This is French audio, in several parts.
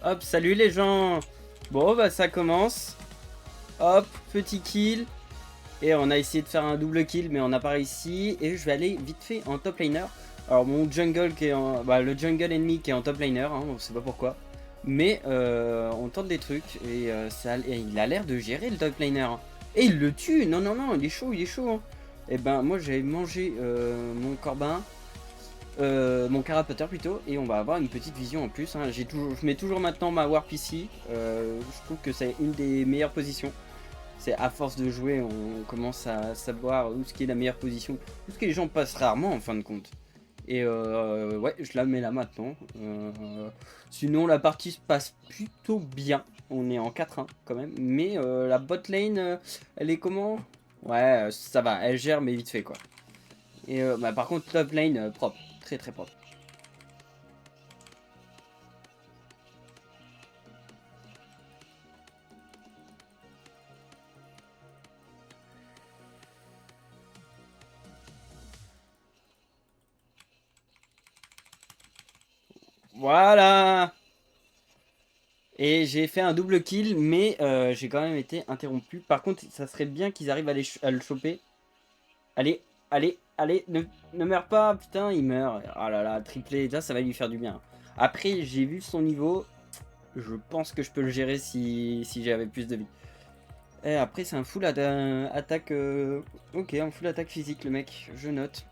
Hop, salut les gens. Bon, bah ça commence. Hop, petit kill. Et on a essayé de faire un double kill, mais on n'a pas réussi. Et je vais aller vite fait en top laner. Alors mon jungle qui est en... Bah, le jungle ennemi qui est en top laner, hein, on sait pas pourquoi. Mais on tente des trucs et, et il a l'air de gérer le top laner. Hein. Et il le tue. Non, non, non, il est chaud, il est chaud. Hein. Et ben moi j'avais mangé mon corbin. Mon carapateur plutôt, et on va avoir une petite vision en plus. Hein. Je mets toujours maintenant ma warp ici. Je trouve que c'est une des meilleures positions. C'est à force de jouer, on commence à savoir où ce qui est la meilleure position, où ce que les gens passent rarement en fin de compte. Et ouais, je la mets là maintenant. Sinon, la partie se passe plutôt bien. On est en 4-1 quand même. Mais la bot lane, elle est comment? Ouais, ça va, elle gère, mais vite fait quoi. Et bah, par contre, top lane, propre. Très très propre. Voilà. Et j'ai fait un double kill, mais j'ai quand même été interrompu. Par contre, ça serait bien qu'ils arrivent à le choper. Allez, allez, allez, ne meurs pas, putain, il meurt. Oh là là, triplé, ça va lui faire du bien. Après, j'ai vu son niveau. Je pense que je peux le gérer si j'avais plus de vie. Et après, c'est un full attaque. Ok, un full attaque physique, le mec, je note.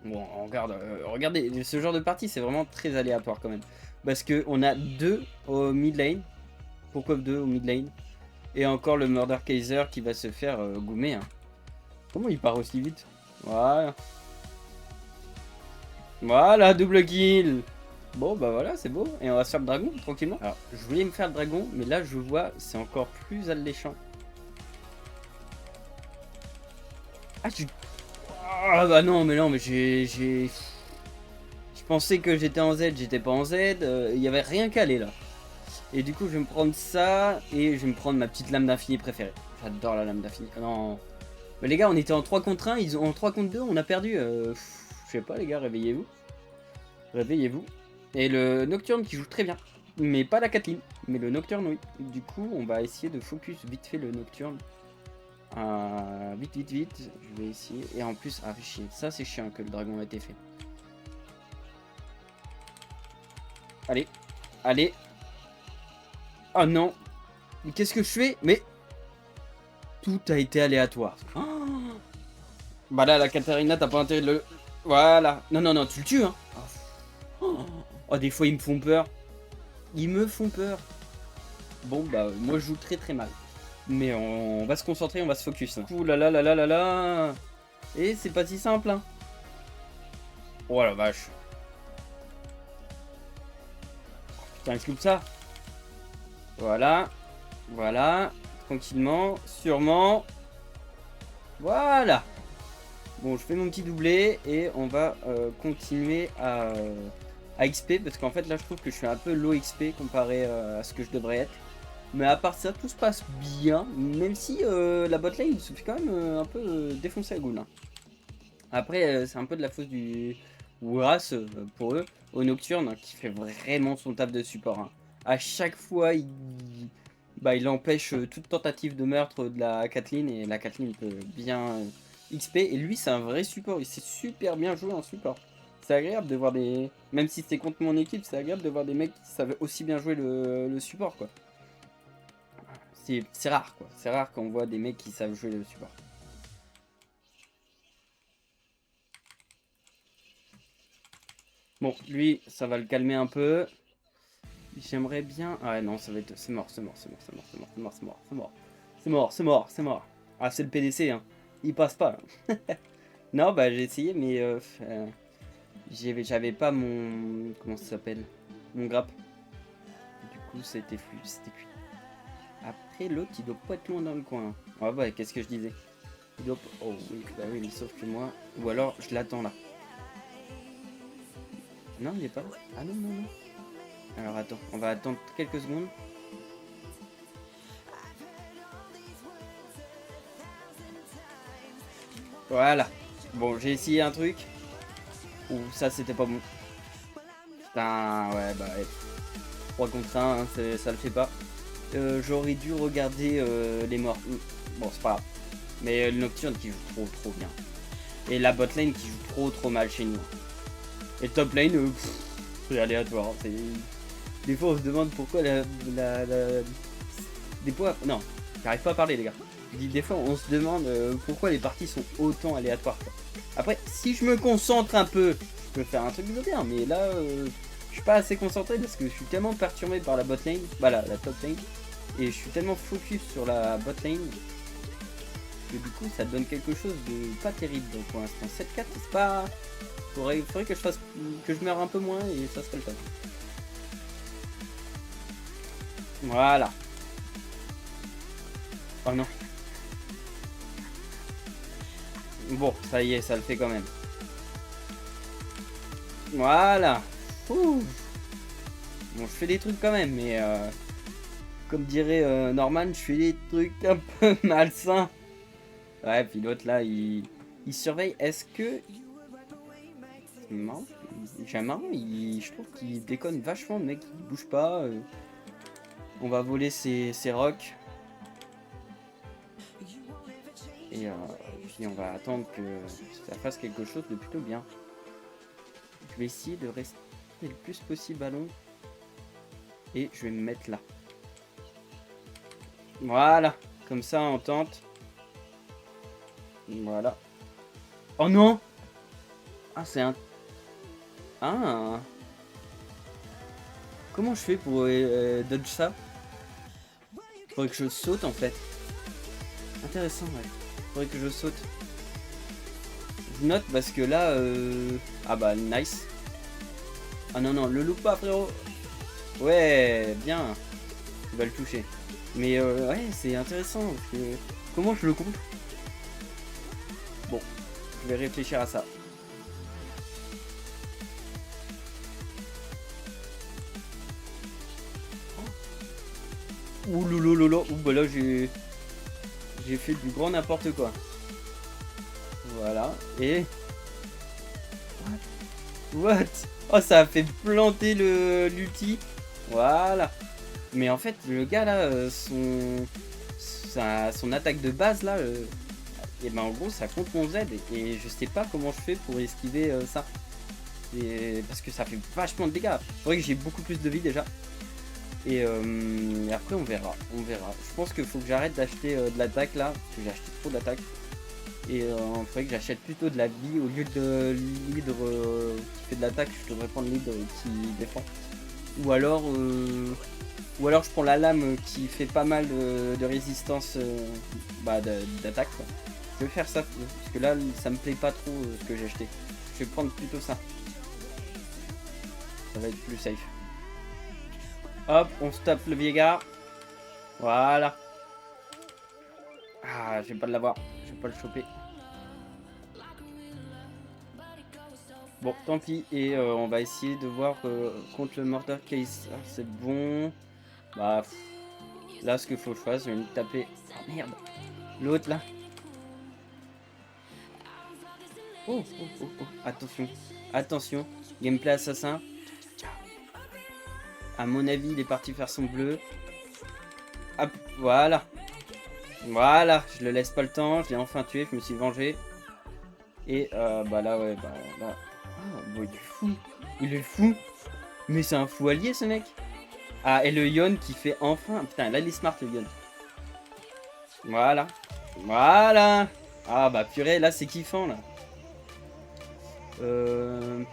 Bon, on regarde, regardez, ce genre de partie, c'est vraiment très aléatoire quand même. Parce que on a deux au mid lane. Pourquoi deux au mid lane? Et encore le Murder Kaiser qui va se faire goumer. Hein. Comment il part aussi vite? Voilà. Voilà, double kill. Bon, bah voilà, c'est beau. Et on va se faire le dragon, tranquillement. Alors, je voulais me faire le dragon, mais là, je vois, c'est encore plus alléchant. Ah, tu... Ah, bah non, mais j'ai... Je pensais que j'étais en Z, j'étais pas en Z. Il y avait rien qu'à aller, là. Et du coup, je vais me prendre ça, et je vais me prendre ma petite lame d'infini préférée. J'adore la lame d'infini. Non... Mais les gars, on était en 3 contre 1, ils ont en 3 contre 2, on a perdu. Je sais pas, les gars, réveillez-vous. Réveillez-vous. Et le Nocturne qui joue très bien. Mais pas la Kathleen. Mais le Nocturne, oui. Du coup, on va essayer de focus vite fait le Nocturne. Vite, vite, vite. Je vais essayer. Et en plus, ah, chier. Ça, c'est chiant que le dragon a été fait. Allez. Allez. Oh non. Mais qu'est-ce que je fais? Mais tout a été aléatoire. Oh, bah là, la Katarina, t'as pas intérêt de le... Voilà. Non, non, non, tu le tues, hein. Oh, des fois, ils me font peur. Ils me font peur. Bon, bah, moi, je joue très très mal. Mais on va se concentrer, on va se focus. Ouh là là là là là là. Et c'est pas si simple, hein. Oh la vache. Putain, il loupe ça. Voilà. Voilà. Tranquillement. Sûrement. Voilà. Bon, je fais mon petit doublé et on va continuer à XP parce qu'en fait là je trouve que je suis un peu low XP comparé à ce que je devrais être. Mais à part ça, tout se passe bien, même si la botlane se fait quand même un peu défoncer à goule. Hein. Après, c'est un peu de la faute du Wuras pour eux, au Nocturne, qui fait vraiment son taf de support. Hein. À chaque fois, il empêche toute tentative de meurtre de la Kathleen, et la Kathleen peut bien XP. Et lui, c'est un vrai support, il sait super bien jouer en support. C'est agréable de voir des... Même si c'est contre mon équipe, c'est agréable de voir des mecs qui savent aussi bien jouer le support, quoi. C'est rare, quoi. C'est rare qu'on voit des mecs qui savent jouer le support. Bon, lui, ça va le calmer un peu. J'aimerais bien... Ah ouais, non, ça va être... C'est mort, c'est mort, c'est mort, c'est mort, c'est mort, c'est mort, c'est mort, c'est mort. C'est mort, c'est mort, c'est mort. Ah, c'est le PDC, hein. Il passe pas, là. Non, bah, j'ai essayé, mais... j'avais pas mon... Comment ça s'appelle? Mon grappe. Du coup, c'était flux, c'était cuit. Après, l'autre, il doit pas être loin dans le coin. Ah bah, qu'est-ce que je disais? Il doit... Oh oui, bah oui, mais sauf que moi... Ou alors, je l'attends là. Non, il est pas là. Ah non, non, non. Alors attends, on va attendre quelques secondes. Voilà. Bon, j'ai essayé un truc. Ouh, ça c'était pas bon. Putain, ouais, bah ouais. 3 contre 1, hein, ça le fait pas. J'aurais dû regarder les morts. Bon, c'est pas grave. Mais le Nocturne qui joue trop bien. Et la botlane qui joue trop mal chez nous. Et top lane, c'est aléatoire. Des fois on se demande pourquoi Des fois... Non, j'arrive pas à parler les gars. Des fois on se demande pourquoi les parties sont autant aléatoires. Quoi. Après, si je me concentre un peu, je peux faire un truc de bien. Mais là, je suis pas assez concentré parce que je suis tellement perturbé par la botlane. Bah la top lane. Et je suis tellement focus sur la botlane que du coup ça donne quelque chose de pas terrible. Donc pour l'instant 7-4 c'est pas... Faudrait que je meure un peu moins et ça serait le top. Voilà. Oh non. Bon, ça y est, ça le fait quand même. Voilà. Ouh. Bon, je fais des trucs quand même, mais comme dirait Norman, je fais des trucs un peu malsains. Ouais, puis l'autre là, il surveille. Est-ce que... Non, j'aime marrant, je trouve qu'il déconne vachement, le mec, il bouge pas. On va voler ses rocks. Et puis on va attendre que ça fasse quelque chose de plutôt bien. Je vais essayer de rester le plus possible à l'ombre. Et je vais me mettre là. Voilà, comme ça on tente. Voilà. Oh non! Ah, c'est un... Ah! Comment je fais pour dodge ça? Faudrait que je saute en fait. Intéressant, ouais. Faudrait que je saute. Je note parce que là... Ah bah, nice. Ah non, non, le loupe pas, frérot. Ouais, bien. Tu vas le toucher. Mais ouais, c'est intéressant. Parce que... Comment je le compte? Bon, je vais réfléchir à ça. Ouh lolo, ouh bah là j'ai fait du grand n'importe quoi. Voilà, et... What? Oh, ça a fait planter l'ulti. Voilà. Mais en fait, le gars là, son attaque de base là, et ben en gros ça compte mon Z et je sais pas comment je fais pour esquiver ça. Parce que ça fait vachement de dégâts. C'est vrai que j'ai beaucoup plus de vie déjà. Et après on verra. Je pense qu'il faut que j'arrête d'acheter de l'attaque là, parce que j'ai acheté trop d'attaque. Et il faudrait que j'achète plutôt de la vie au lieu de l'hydre qui fait de l'attaque. Je devrais prendre l'hydre qui défend. Ou alors je prends la lame qui fait pas mal de résistance d'attaque. Je vais faire ça parce que là ça me plaît pas trop ce que j'ai acheté. Je vais prendre plutôt ça. Ça va être plus safe. Hop, on se tape le vieillard. Voilà. Ah, je vais pas l'avoir. Je vais pas le choper. Bon, tant pis. Et on va essayer de voir contre le Murder Case. Ah, c'est bon. Bah, là, ce qu'il faut que je fasse, je vais me taper. Ah, merde. L'autre, là. Oh. Attention. Attention. Gameplay assassin. À mon avis, il est parti faire son bleu. Hop, voilà. Voilà, je le laisse pas le temps. Je l'ai enfin tué, je me suis vengé. Et bah là, ouais, bah là. Ah, bon, il est fou. Il est fou. Mais c'est un fou allié, ce mec. Ah, et le Yon qui fait enfin... Putain, là, il est smart, le Yon. Voilà. Voilà. Ah, bah purée, là, c'est kiffant, là. Je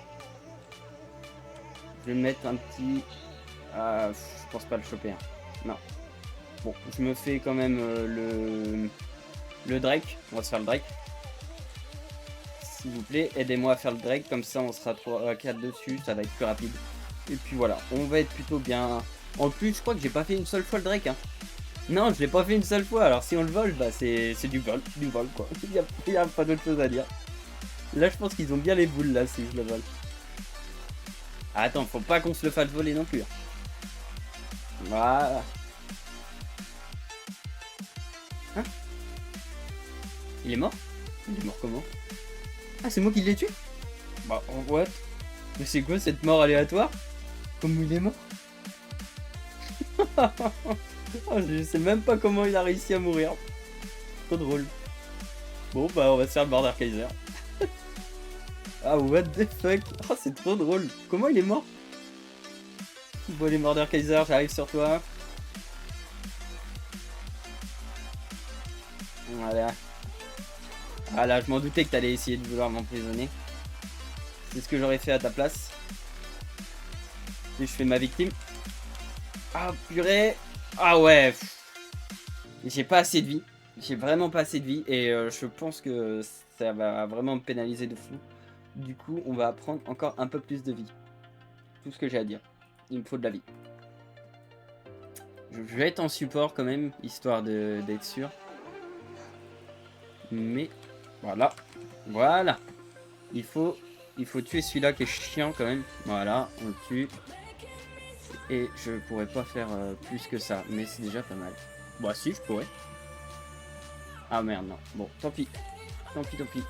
vais mettre un petit... Ah, je pense pas le choper. Hein. Non. Bon, je me fais quand même le Drake. On va se faire le Drake. S'il vous plaît, aidez-moi à faire le Drake. Comme ça, on sera 3-4 dessus. Ça va être plus rapide. Et puis voilà, on va être plutôt bien. En plus, je crois que j'ai pas fait une seule fois le Drake. Hein. Non, je l'ai pas fait une seule fois. Alors si on le vole, bah c'est du vol. Du vol, quoi. Il y a pas d'autre chose à dire. Là, je pense qu'ils ont bien les boules, là, si je le vole. Ah, attends, faut pas qu'on se le fasse voler non plus. Hein. Voilà. Hein? Il est mort? Il est mort comment? Ah, c'est moi qui l'ai tué? Bah, what? Mais c'est quoi cette mort aléatoire? Comment il est mort? Oh, je sais même pas comment il a réussi à mourir. Trop drôle. Bon, bah, on va se faire le Mordekaiser. Ah, what the fuck. Oh, c'est trop drôle. Comment il est mort? Bon, les Mordekaiser, j'arrive sur toi. Voilà. Voilà, je m'en doutais que t'allais essayer de vouloir m'emprisonner. C'est ce que j'aurais fait à ta place. Et je fais ma victime. Ah, purée. Ah ouais. J'ai pas assez de vie. J'ai vraiment pas assez de vie. Et je pense que ça va vraiment me pénaliser de fou. Du coup, on va prendre encore un peu plus de vie. Tout ce que j'ai à dire. Il me faut de la vie. Je vais être en support quand même, histoire d'être sûr. Mais voilà. Voilà. Il faut tuer celui-là qui est chiant quand même. Voilà, on le tue. Et je pourrais pas faire plus que ça. Mais c'est déjà pas mal. Bah si, je pourrais. Ah merde, non. Bon, tant pis. Tant pis, tant pis.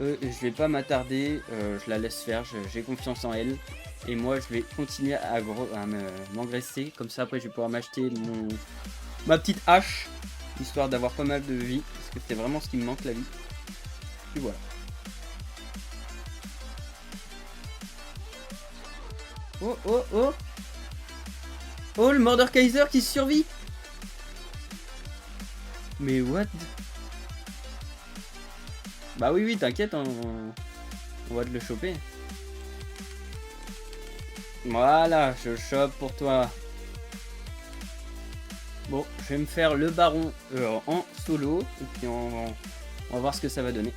Je vais pas m'attarder. Je la laisse faire. J'ai confiance en elle. Et moi, je vais continuer à m'engraisser. Comme ça, après, je vais pouvoir m'acheter ma petite hache. Histoire d'avoir pas mal de vie. Parce que c'est vraiment ce qui me manque, la vie. Et voilà. Oh, oh, oh. Oh, le Mordekaiser qui survit. Mais what? Bah oui, oui, t'inquiète, on va te le choper. Voilà, je chope pour toi. Bon, je vais me faire le baron en solo. Et puis on va voir ce que ça va donner.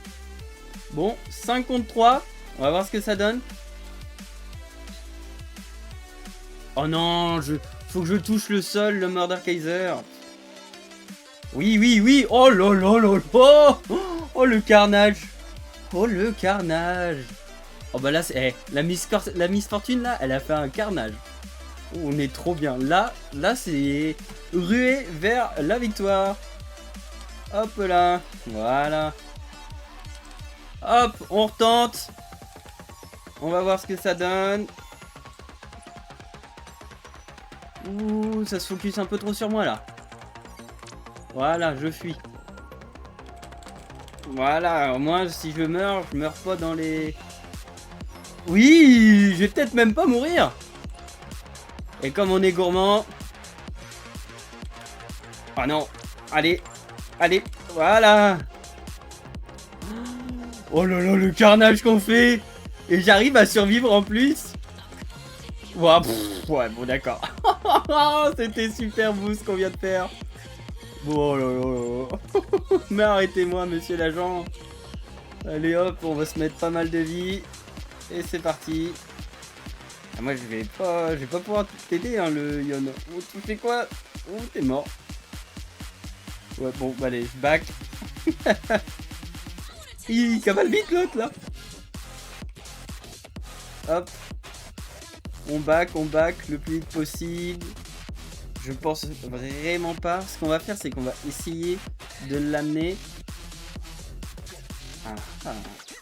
Bon, 5 contre 3. On va voir ce que ça donne. Oh non, faut que je touche le sol, le Mordekaiser. Oui, oui, oui. Oh là là là là. Oh le carnage. Oh le carnage. Oh bah là, la Miss Fortune là, elle a fait un carnage. Oh, on est trop bien. Là c'est rué vers la victoire. Hop là. Voilà. Hop, on retente. On va voir ce que ça donne. Ouh, ça se focus un peu trop sur moi là. Voilà, je fuis. Voilà, au moins si je meurs pas dans les... Oui, je vais peut-être même pas mourir. Et comme on est gourmand... Oh non, allez, allez, voilà. Oh là là, le carnage qu'on fait. Et j'arrive à survivre en plus. Ouah, ouais, bon d'accord. C'était super beau ce qu'on vient de faire. Bon, oh là là là. Mais arrêtez-moi, monsieur l'agent. Allez hop, on va se mettre pas mal de vie. Et c'est parti. Ah, moi je vais pas pouvoir t'aider hein, le Yon. Oh, tu fais quoi? Oh, t'es mort. Ouais, bon, bah, allez, je back. Il cavale vite l'autre là. Hop. On back le plus vite possible. Je pense vraiment pas. Ce qu'on va faire, c'est qu'on va essayer de l'amener. Ah,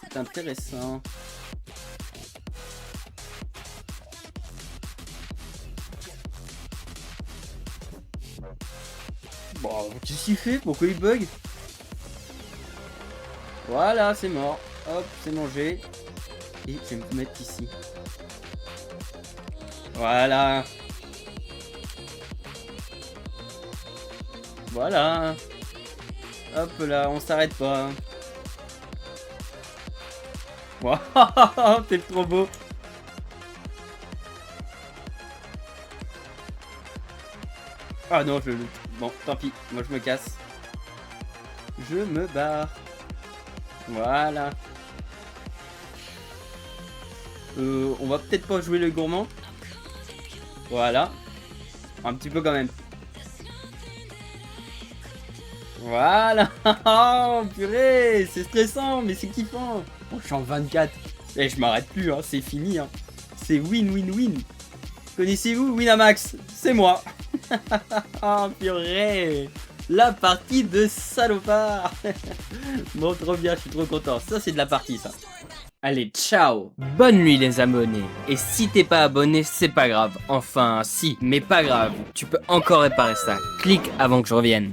c'est intéressant. Bon, qu'est-ce qu'il fait? Pourquoi il bug? Voilà, c'est mort. Hop, c'est mangé. Et je vais me mettre ici. Voilà. Voilà. Hop là, on s'arrête pas. Waouh, t'es trop beau. Ah non, je le loot. Bon, tant pis, moi je me casse. Je me barre. Voilà. On va peut-être pas jouer le gourmand. Voilà. Un petit peu quand même. Voilà. Oh purée, c'est stressant, mais c'est kiffant. Oh, je suis en 24. Et je m'arrête plus, hein. C'est fini. Hein. C'est win-win-win. Connaissez-vous Winamax? C'est moi. Oh purée. La partie de salopard. Bon, trop bien, je suis trop content. Ça, c'est de la partie, ça. Allez, ciao. Bonne nuit les abonnés. Et si t'es pas abonné, c'est pas grave. Enfin, si, mais pas grave. Tu peux encore réparer ça. Clique avant que je revienne.